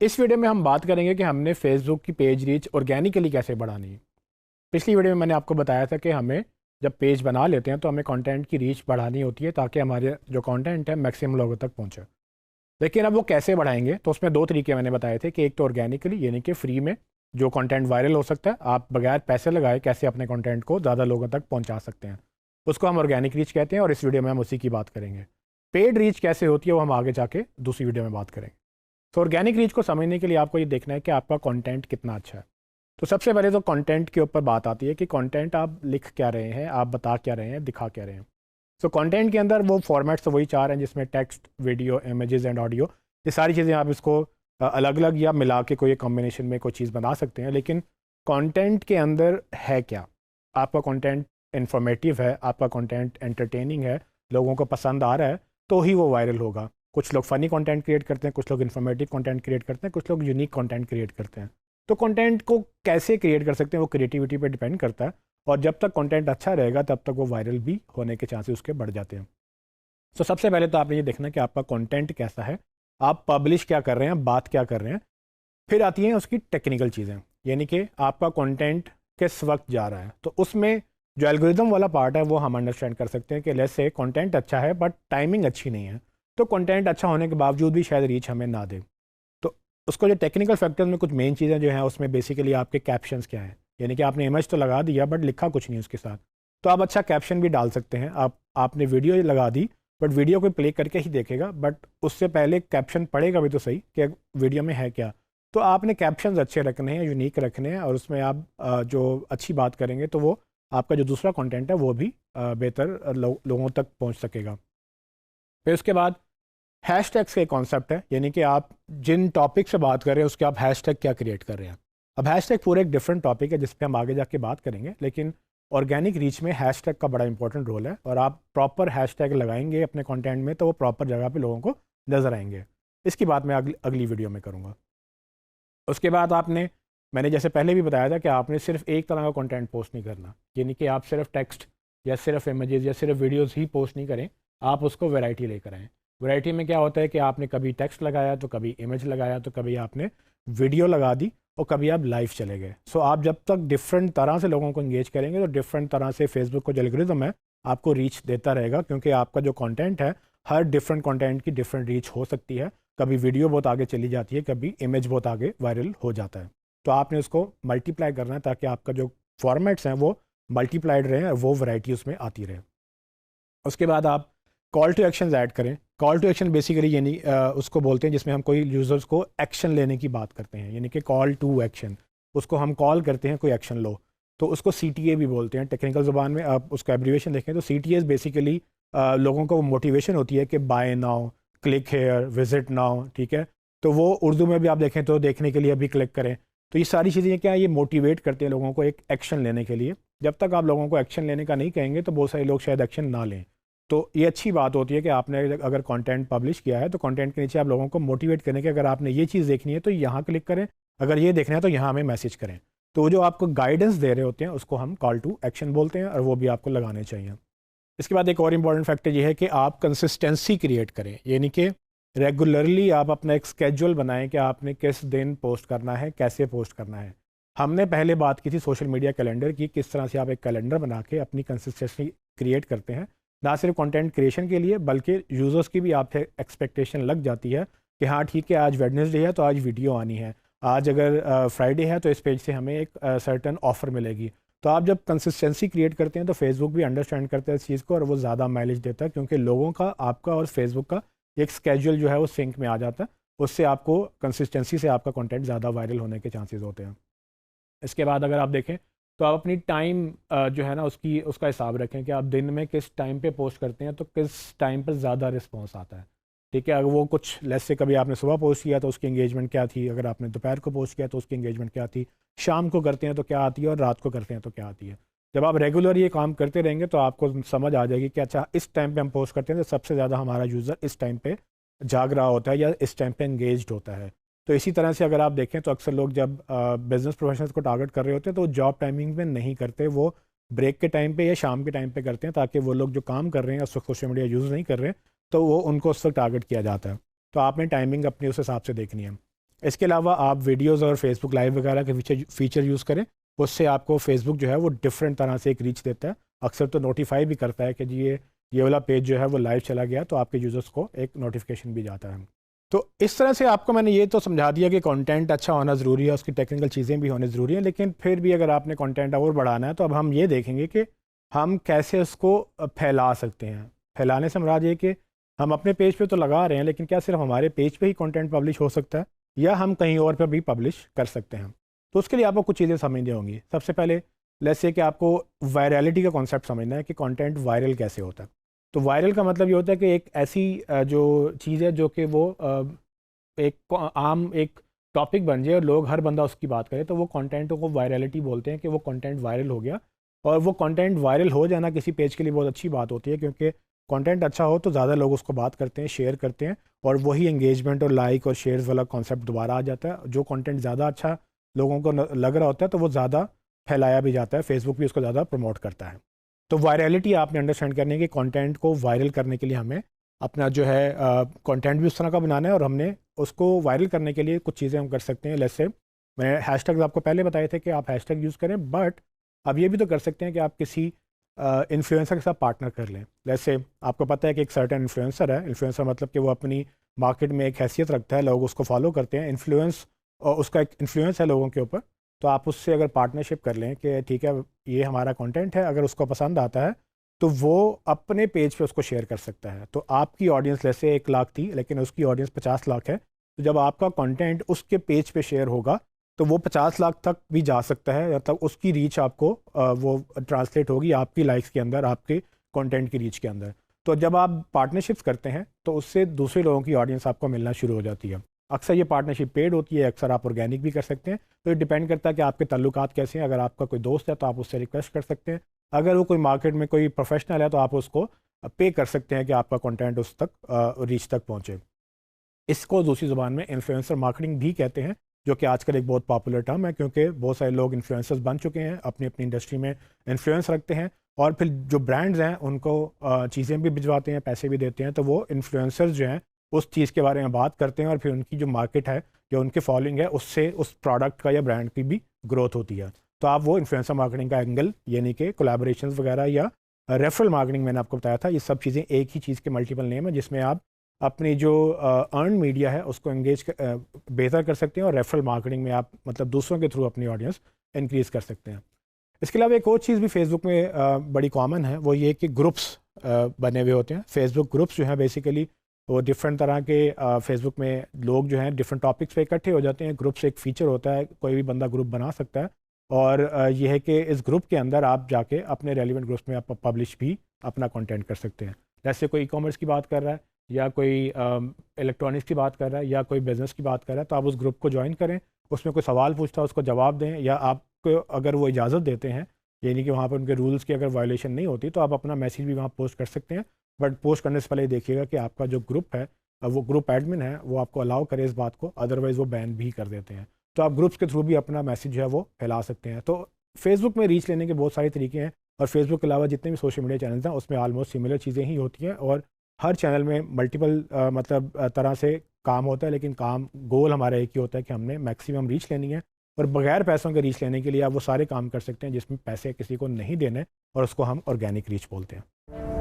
इस वीडियो में हम बात करेंगे कि हमने फेसबुक की पेज रीच ऑर्गेनिकली कैसे बढ़ानी है। पिछली वीडियो में मैंने आपको बताया था कि हमें जब पेज बना लेते हैं तो हमें कंटेंट की रीच बढ़ानी होती है ताकि हमारे जो कंटेंट है मैक्सिमम लोगों तक पहुंचे। लेकिन अब वो कैसे बढ़ाएंगे, तो उसमें दो तरीके मैंने बताए थे कि एक तो ऑर्गेनिकली यानी कि फ्री में जो कंटेंट वायरल हो सकता है, आप बगैर पैसे लगाए कैसे अपने कंटेंट को ज़्यादा लोगों तक पहुंचा सकते हैं, उसको हम ऑर्गेनिक रीच कहते हैं और इस वीडियो में हम उसी की बात करेंगे। पेड रीच कैसे होती है वो हम आगे जाके दूसरी वीडियो में बात करेंगे। तो ऑर्गेनिक रीच को समझने के लिए आपको ये देखना है कि आपका कंटेंट कितना अच्छा है। तो सबसे पहले तो कंटेंट के ऊपर बात आती है कि कंटेंट आप लिख क्या रहे हैं, आप बता क्या रहे हैं, दिखा क्या रहे हैं। सो कंटेंट के अंदर वो फॉर्मेट्स तो वही चार हैं जिसमें text, video, images and audio, ये सारी चीज़ें आप इसको अलग अलग या मिला के कोई कॉम्बिनेशन में कोई चीज़ बना सकते हैं। लेकिन कंटेंट के अंदर है क्या? आपका कंटेंट इन्फॉर्मेटिव है, आपका कंटेंट एंटरटेनिंग है, लोगों को पसंद आ रहा है, तो ही वो वायरल होगा। कुछ लोग फ़नी कंटेंट क्रिएट करते हैं, कुछ लोग इन्फॉर्मेटिव कंटेंट क्रिएट करते हैं, कुछ लोग यूनिक कंटेंट क्रिएट करते हैं। तो कंटेंट को कैसे क्रिएट कर सकते हैं वो क्रिएटिविटी पे डिपेंड करता है, और जब तक कंटेंट अच्छा रहेगा तब तक वो वायरल भी होने के चांसेस उसके बढ़ जाते हैं। तो सबसे पहले तो आपने ये देखना कि आपका कंटेंट कैसा है, आप पब्लिश क्या कर रहे हैं, बात क्या कर रहे हैं। फिर आती हैं उसकी टेक्निकल चीज़ें, यानी कि आपका कंटेंट किस वक्त जा रहा है। तो उसमें जो एल्गोरिदम वाला पार्ट है वो हम अंडरस्टैंड कर सकते हैं कि लेट्स से कंटेंट अच्छा है बट टाइमिंग अच्छी नहीं है, तो कंटेंट अच्छा होने के बावजूद भी शायद रीच हमें ना दे। तो उसको जो टेक्निकल फैक्टर्स में कुछ मेन चीज़ें जो हैं उसमें बेसिकली आपके कैप्शंस क्या हैं, यानी कि आपने इमेज तो लगा दिया बट लिखा कुछ नहीं उसके साथ। तो आप अच्छा कैप्शन भी डाल सकते हैं। आपने वीडियो लगा दी बट वीडियो को प्ले करके ही देखेगा, बट उससे पहले कैप्शन पढ़ेगा भी तो सही कि वीडियो में है क्या। तो आपने कैप्शंस अच्छे रखने हैं, यूनिक रखने हैं, और उसमें आप जो अच्छी बात करेंगे तो वो आपका जो दूसरा कंटेंट है वो भी बेहतर लोगों तक पहुंच सकेगा। फिर उसके बाद हैशटैग्स का कॉन्सेप्ट है, यानी कि आप जिन टॉपिक से बात कर रहे हैं उसके आप हैशटैग क्या क्रिएट कर रहे हैं। अब हैशटैग पूरा एक डिफरेंट टॉपिक है जिस पे हम आगे जाके बात करेंगे, लेकिन ऑर्गेनिक रीच में हैशटैग का बड़ा इंपॉर्टेंट रोल है, और आप प्रॉपर हैशटैग लगाएंगे अपने कंटेंट में तो वो प्रॉपर जगह पे लोगों को नजर आएंगे। इसकी बात मैं अगली वीडियो में करूँगा। उसके बाद मैंने जैसे पहले भी बताया था कि आपने सिर्फ एक तरह का कंटेंट पोस्ट नहीं करना, यानी कि आप सिर्फ टेक्स्ट या सिर्फ इमेजेस या सिर्फ वीडियोस ही पोस्ट नहीं करें, आप उसको वैरायटी लेकर आएँ। वैरायटी में क्या होता है कि आपने कभी टेक्स्ट लगाया तो कभी इमेज लगाया तो कभी आपने वीडियो लगा दी और कभी आप लाइव चले गए। सो आप जब तक डिफरेंट तरह से लोगों को इंगेज करेंगे तो डिफरेंट तरह से फेसबुक का जो एल्गोरिथम है आपको रीच देता रहेगा, क्योंकि आपका जो कंटेंट है हर डिफरेंट कंटेंट की डिफरेंट रीच हो सकती है। कभी वीडियो बहुत आगे चली जाती है, कभी इमेज बहुत आगे वायरल हो जाता है। तो आपने उसको मल्टीप्लाई करना है ताकि आपका जो फॉर्मेट्स हैं वो मल्टीप्लाइड रहें और वो वैरायटी उसमें आती रहे। उसके बाद आप कॉल टू एक्शन ऐड करें। कॉल टू एक्शन बेसिकली यानी उसको बोलते हैं जिसमें हम कोई यूज़र्स को एक्शन लेने की बात करते हैं, यानी कि कॉल टू एक्शन। उसको हम कॉल करते हैं कोई एक्शन लो, तो उसको CTA भी बोलते हैं टेक्निकल ज़ुबान में। आप उसका एब्रीवेशन देखें तो CTA बेसिकली लोगों को मोटिवेशन होती है कि buy now, click here, visit now, ठीक है। तो वो उर्दू में भी आप देखें तो देखने के लिए अभी क्लिक करें। तो ये सारी चीज़ें क्या है, ये मोटिवेट करते हैं लोगों को एक एक्शन लेने के लिए। जब तक आप लोगों को एक्शन लेने का नहीं कहेंगे तो बहुत सारे लोग शायद एक्शन ना लें। तो ये अच्छी बात होती है कि आपने अगर कंटेंट पब्लिश किया है तो कंटेंट के नीचे आप लोगों को मोटिवेट करने के, अगर आपने ये चीज़ देखनी है तो यहाँ क्लिक करें, अगर ये देखना है तो यहाँ हमें मैसेज करें। तो जो आपको गाइडेंस दे रहे होते हैं उसको हम कॉल टू एक्शन बोलते हैं, और वो भी आपको लगाने चाहिए। इसके बाद एक और इम्पॉर्टेंट फैक्टर ये है कि आप कंसिस्टेंसी क्रिएट करें, यानी कि रेगुलरली आप अपना एक स्केड्यूल बनाएं कि आपने किस दिन पोस्ट करना है, कैसे पोस्ट करना है। हमने पहले बात की थी सोशल मीडिया कैलेंडर की, किस तरह से आप एक कैलेंडर बना के अपनी कंसिस्टेंसी क्रिएट करते हैं, ना सिर्फ कंटेंट क्रिएशन के लिए बल्कि यूज़र्स की भी आपसे एक्सपेक्टेशन लग जाती है कि हाँ ठीक है, आज वेडनेसडे है तो आज वीडियो आनी है, आज अगर फ्राइडे है तो इस पेज से हमें एक सर्टन ऑफर मिलेगी। तो आप जब कंसिस्टेंसी क्रिएट करते हैं तो फेसबुक भी अंडरस्टैंड करता है इस चीज़ को, और वो ज़्यादा माइलेज देता है, क्योंकि लोगों का, आपका और फेसबुक का एक स्केड्यूल जो है वो सिंक में आ जाता है। उससे आपको कंसिस्टेंसी से आपका कंटेंट ज़्यादा वायरल होने के चांसेस होते हैं। इसके बाद अगर आप देखें तो आप अपनी टाइम जो है ना उसका हिसाब रखें कि आप दिन में किस टाइम पे पोस्ट करते हैं तो किस टाइम पर ज़्यादा रिस्पॉन्स आता है। ठीक है, अगर वो कुछ लेस से कभी आपने सुबह पोस्ट किया तो उसकी एंगेजमेंट क्या थी, अगर आपने दोपहर को पोस्ट किया तो उसकी एंगेजमेंट क्या थी, शाम को करते हैं तो क्या आती है, और रात को करते हैं तो क्या आती है। जब आप रेगुलर ये काम करते रहेंगे तो आपको समझ आ जाएगी कि अच्छा इस टाइम पे हम पोस्ट करते हैं तो सबसे ज़्यादा हमारा यूज़र इस टाइम पे जाग रहा होता है या इस टाइम पे एंगेज्ड होता है। तो इसी तरह से अगर आप देखें तो अक्सर लोग जब बिजनेस प्रोफेशनल्स को टारगेट कर रहे होते हैं तो वो जॉब टाइमिंग में नहीं करते, वो ब्रेक के टाइम पे या शाम के टाइम पे करते हैं, ताकि वो लोग जो काम कर रहे हैं उस वक्त सोशल मीडिया यूज़ नहीं कर रहे तो वो उनको उस वक्त टारगेट किया जाता है। तो आपने टाइमिंग अपनी उस हिसाब से देखनी है। इसके अलावा आप वीडियोज़ और फेसबुक लाइव वगैरह के फीचर यूज़ करें, उससे आपको फेसबुक जो है वो डिफरेंट तरह से एक रीच देता है। अक्सर तो नोटिफाई भी करता है कि जी ये वाला पेज जो है वो लाइव चला गया, तो आपके यूज़र्स को एक नोटिफिकेशन भी जाता है। तो इस तरह से आपको मैंने ये तो समझा दिया कि कंटेंट अच्छा होना ज़रूरी है, उसकी टेक्निकल चीज़ें भी होनी ज़रूरी हैं, लेकिन फिर भी अगर आपने कंटेंट और बढ़ाना है तो अब हम ये देखेंगे कि हम कैसे उसको फैला सकते हैं। फैलाने से मुराद ये कि हम अपने पेज पे तो लगा रहे हैं, लेकिन क्या सिर्फ हमारे पेज पे ही कंटेंट पब्लिश हो सकता है या हम कहीं और पर भी पब्लिश कर सकते हैं? तो उसके लिए आपको कुछ चीज़ें समझनी होंगी। सबसे पहले लेट्स से कि आपको वायरलिटी का कॉन्सेप्ट समझना है कि कंटेंट वायरल कैसे होता है। तो वायरल का मतलब ये होता है कि एक ऐसी जो चीज़ है जो कि वो आम एक टॉपिक बन जाए और लोग हर बंदा उसकी बात करे, तो वो कंटेंट को वायरलिटी बोलते हैं कि वो कंटेंट वायरल हो गया। और वो कंटेंट वायरल हो जाना किसी पेज के लिए बहुत अच्छी बात होती है, क्योंकि कंटेंट अच्छा हो तो ज़्यादा लोग उसको बात करते हैं, शेयर करते हैं, और वही एंगेजमेंट और लाइक और शेयर्स वाला कॉन्सेप्ट दोबारा आ जाता है। जो कंटेंट ज़्यादा अच्छा लोगों को लग रहा होता है तो वो ज़्यादा फैलाया भी जाता है, फेसबुक भी उसको ज़्यादा प्रमोट करता है। तो वायरलिटी आपने अंडरस्टैंड करने की, कंटेंट को वायरल करने के लिए हमें अपना जो है कंटेंट भी उस तरह का बनाना है, और हमने उसको वायरल करने के लिए कुछ चीज़ें हम कर सकते हैं। जैसे मैं हैशटैग्स आपको पहले बताए थे कि आप हैशटैग यूज़ करें, बट अब ये भी तो कर सकते हैं कि आप किसी इन्फ्लुएंसर के साथ पार्टनर कर लें। जैसे आपको पता है कि एक सर्टेन इन्फ्लुएंसर है, इन्फ्लुएंसर मतलब कि वो अपनी मार्केट में एक हैसियत रखता है, लोग उसको फॉलो करते हैं, इन्फ्लुएंस और उसका एक इन्फ्लुएंस है लोगों के ऊपर। तो आप उससे अगर पार्टनरशिप कर लें कि ठीक है ये हमारा कंटेंट है, अगर उसको पसंद आता है तो वो अपने पेज पे उसको शेयर कर सकता है। तो आपकी ऑडियंस जैसे 1 लाख थी, लेकिन उसकी ऑडियंस 50 लाख है, तो जब आपका कंटेंट उसके पेज पे शेयर होगा तो वो 50 लाख तक भी जा सकता है, या तक उसकी रीच आपको वो ट्रांसलेट होगी आपकी लाइक्स के अंदर, आपके कंटेंट की रीच के अंदर। तो जब आप पार्टनरशिप्स करते हैं तो उससे दूसरे लोगों की ऑडियंस आपको मिलना शुरू हो जाती है। अक्सर ये पार्टनरशिप पेड होती है, अक्सर आप ऑर्गेनिक भी कर सकते हैं। तो ये डिपेंड करता है कि आपके ताल्लुकात कैसे हैं। अगर आपका कोई दोस्त है तो आप उससे रिक्वेस्ट कर सकते हैं, अगर वो कोई मार्केट में कोई प्रोफेशनल है तो आप उसको पे कर सकते हैं कि आपका कंटेंट उस तक रीच तक पहुंचे। इसको दूसरी ज़ुबान में इन्फ्लुएंसर मार्केटिंग भी कहते हैं, जो कि आजकल एक बहुत पॉपुलर टर्म है, क्योंकि बहुत सारे लोग इन्फ्लुएंसर्स बन चुके हैं, अपनी अपनी इंडस्ट्री में इन्फ्लुएंस रखते हैं, और फिर जो ब्रांड्स हैं उनको चीज़ें भी भिजवाते हैं, पैसे भी देते हैं। तो वो इन्फ्लुएंसर्स जो हैं उस चीज़ के बारे में बात करते हैं, और फिर उनकी जो मार्केट है या उनकी फॉलोइंग है उससे उस प्रोडक्ट का या ब्रांड की भी ग्रोथ होती है। तो आप वो इन्फ्लुएंसर मार्केटिंग का एंगल, यानी कि कोलैबोरेशंस वगैरह या रेफरल मार्केटिंग मैंने आपको बताया था, ये सब चीज़ें एक ही चीज़ के मल्टीपल नेम है, जिसमें आप अपनी जो अर्न मीडिया है उसको एंगेज बेहतर कर सकते हैं, और रेफरल मार्केटिंग में आप मतलब दूसरों के थ्रू अपनी ऑडियंस इंक्रीज़ कर सकते हैं। इसके अलावा एक और चीज़ भी फेसबुक में बड़ी कॉमन है, वो ये कि ग्रुप्स बने हुए होते हैं। फेसबुक ग्रुप्स जो हैं बेसिकली वो डिफरेंट तरह के फेसबुक में लोग जो हैं डिफरेंट टॉपिक्स पे इकट्ठे हो जाते हैं। ग्रुप्स एक फ़ीचर होता है, कोई भी बंदा ग्रुप बना सकता है, और ये है कि इस ग्रुप के अंदर आप जाके अपने रेलिवेंट ग्रुप्स में आप पब्लिश भी अपना कंटेंट कर सकते हैं। जैसे कोई ई कॉमर्स की बात कर रहा है, या कोई इलेक्ट्रॉनिक्स की बात कर रहा है, या कोई बिज़नेस की बात कर रहा है, तो आप उस ग्रुप को ज्वाइन करें, उसमें कोई सवाल पूछता है उसको जवाब दें, या आपको अगर वो इजाज़त देते हैं, यानी कि वहाँ पर उनके रूल्स की अगर वायलेशन नहीं होती, तो आप अपना मैसेज भी वहाँ पोस्ट कर सकते हैं। बट पोस्ट करने से पहले देखिएगा कि आपका जो ग्रुप है, वो ग्रुप एडमिन है, वो आपको अलाउ करे इस बात को, अदरवाइज़ वो बैन भी कर देते हैं। तो आप ग्रुप्स के थ्रू भी अपना मैसेज जो है वो फैला सकते हैं। तो फेसबुक में रीच लेने के बहुत सारे तरीके हैं, और फेसबुक के अलावा जितने भी सोशल मीडिया चैनल्स हैं उसमें ऑलमोस्ट सिमिलर चीज़ें ही होती हैं, और हर चैनल में मल्टीपल मतलब तरह से काम होता है, लेकिन काम गोल हमारा एक ही होता है कि हमने मैक्सिमम रीच लेनी है। और बगैर पैसों के रीच लेने के लिए आप वो सारे काम कर सकते हैं जिसमें पैसे किसी को नहीं देने, और उसको हम ऑर्गेनिक रीच बोलते हैं।